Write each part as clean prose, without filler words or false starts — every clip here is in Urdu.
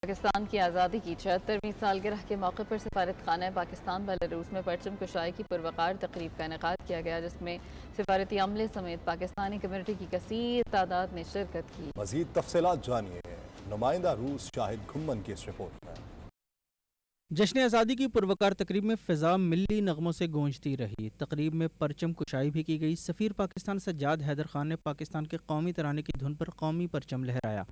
پاکستان کی آزادی کی 76ویں سالگرہ کے موقع پر سفارت خانہ پاکستان بیلاروس میں پرچم کشائی کی پروقار تقریب کا انعقاد کیا گیا، جس میں سفارتی عملے سمیت پاکستانی کمیونٹی کی کثیر تعداد نے شرکت کی۔ مزید تفصیلات جانیے نمائندہ روس شاہد گھمن کی اس رپورٹ میں۔ جشن آزادی کی پروقار تقریب میں فضا ملی نغموں سے گونجتی رہی۔ تقریب میں پرچم کشائی بھی کی گئی۔ سفیر پاکستان سجاد حیدر خان نے پاکستان کے قومی ترانے کی دھن پر قومی پرچم لہرایا۔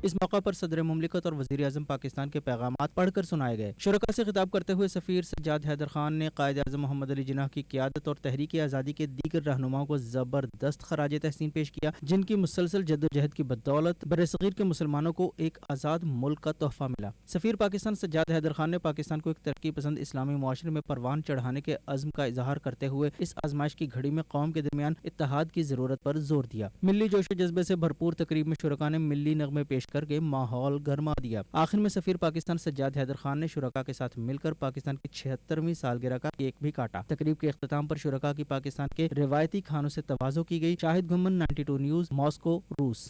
اس موقع پر صدر مملکت اور وزیر اعظم پاکستان کے پیغامات پڑھ کر سنائے گئے۔ شرکاء سے خطاب کرتے ہوئے سفیر سجاد حیدر خان نے قائد اعظم محمد علی جناح کی قیادت اور تحریک آزادی کے دیگر رہنماؤں کو زبردست خراج تحسین پیش کیا، جن کی مسلسل جدوجہد کی بدولت برصغیر کے مسلمانوں کو ایک آزاد ملک کا تحفہ ملا۔ سفیر پاکستان سجاد حیدر خان نے پاکستان کو ایک ترقی پسند اسلامی معاشرے میں پروان چڑھانے کے عزم کا اظہار کرتے ہوئے اس آزمائش کی گھڑی میں قوم کے درمیان اتحاد کی ضرورت پر زور دیا۔ ملی جوش و جذبے سے بھرپور تقریب میں شرکاء نے ملی نغمے پیش کر کے ماحول گرما دیا۔ آخر میں سفیر پاکستان سجاد حیدر خان نے شرکاء کے ساتھ مل کر پاکستان کی 76ویں سالگرہ کا کیک بھی کاٹا۔ تقریب کے اختتام پر شرکاء کی پاکستان کے روایتی کھانوں سے تواضع کی گئی۔ شاہد گھمن 92 نیوز، ماسکو، روس۔